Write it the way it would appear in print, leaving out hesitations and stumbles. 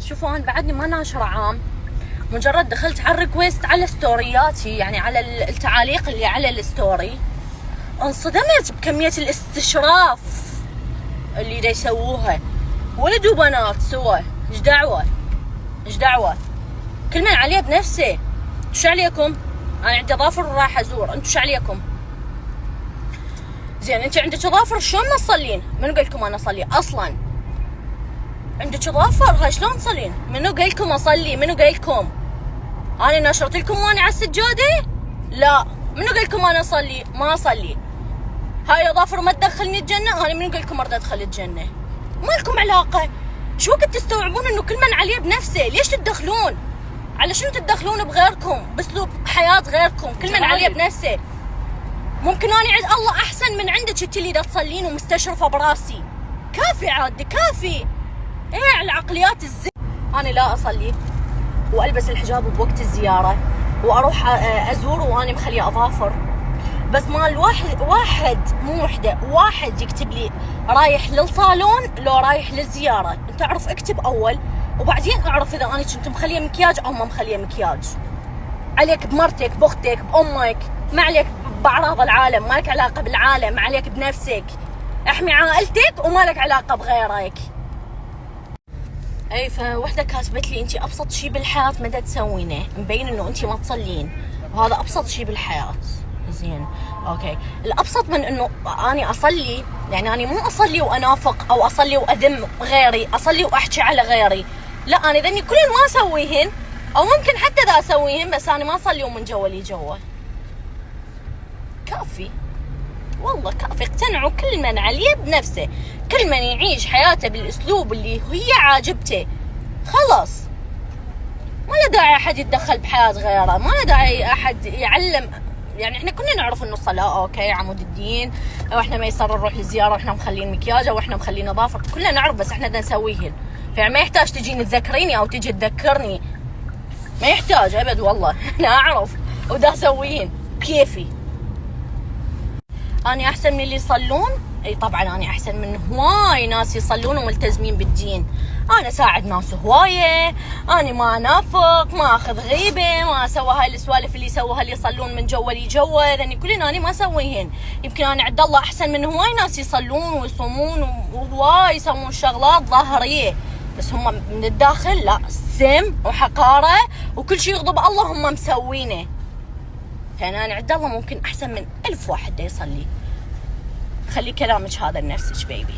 شوفوا انا بعدني ما ناشرة عام، مجرد دخلت على الريكوست على ستورياتي، يعني على التعاليق اللي على الستوري، انصدمت بكمية الاستشراف اللي دا يسووها، ولد وبنات سوا. ايش دعوة كل من عليه بنفسه. انتو شو عليكم؟ انا عندي اظافر وراح ازور، انتو شو عليكم؟ زين انت عندك اظافر شلون ما تصلين؟ منو قال لكم انا اصلي اصلا؟ عندك اظافر هاي شلون تصلين؟ منو قال لكم اصلي؟ منو قال لكم؟ انا ناشرت لكم وانا على السجاده؟ لا. منو قال لكم انا اصلي؟ ما اصلي. هاي الاظافر ما تدخلني الجنه؟ انا منو قال لكم اريد ادخل الجنه؟ ما لكم علاقه. شو وقت تستوعبون انه كل من عليه بنفسه؟ ليش تتدخلون؟ على شنو تتدخلون بغيركم؟ باسلوب حياه غيركم، كل من عليه بنفسه. ممكن انا عند الله احسن من عندك انت اللي دا تصلين ومستشرفه براسي. كافي عاد كافي. ايه على العقليات انا لا اصلي والبس الحجاب بوقت الزياره واروح ازور وانا مخليه اظافر، بس مال واحد مو وحده، واحد يكتب لي رايح للصالون لو رايح للزياره. انت اعرف اكتب اول وبعدين اعرف اذا انا كنت مخليه مكياج او ما مخليه مكياج. عليك بمرتك باختك بامك، ما عليك باعراض العالم، ما لك علاقه بالعالم، عليك بنفسك. احمي عائلتك وما لك علاقه بغيرك. اي فوحده كاتبت لي انت ابسط شيء بالحياه ما تسوينه، مبين انه انت ما تصلين، وهذا ابسط شيء بالحياه. زين اوكي، الابسط من انه اني اصلي، يعني اني مو اصلي وانافق او اصلي واذم غيري، اصلي واحكي على غيري. لا، انا ذني كلن ما اسويهن، او ممكن حتى اذا اسويهن بس انا ما اصلي ومن جوا لي جوا. كافي والله كافي. اقتنعوا كل من عليه بنفسه، كل من يعيش حياته بالاسلوب اللي هي عاجبته، خلص. ما له داعي احد يتدخل بحياة غيره، ما له داعي احد يعلم. يعني احنا كنا نعرف انه الصلاة اوكي عمود الدين، او احنا ما يصير نروح للزيارة واحنا مخلين مكياج او احنا مخلين اظافر، كلنا نعرف، بس احنا بدنا نسويهن. فيعني ما يحتاج تجيني تذكريني او تجي تذكرني، ما يحتاج ابد والله. انا اعرف ودا اسويهن بكيفي. أنا أحسن من اللي يصلون؟ أي طبعا أنا أحسن من هواي ناس يصلون وملتزمين بالدين. أنا أساعد ناس هواية، أنا ما أنافق، ما أخذ غيبة، ما أسوي هاي السوالف اللي يسووها اللي يصلون من جوا لي جوا، ذني كلن أنا ما أسويهن. يمكن أنا عند الله أحسن من هواي ناس يصلون ويصومون وهواي يسوون شغلات ظاهرية، بس هم من الداخل لا، سم وحقارة وكل شيء يغضب الله هم مسوينه. يعني أنا عند الله ممكن أحسن من 1000 واحد يصلي. خلي كلامك هذا لنفسك بيبي.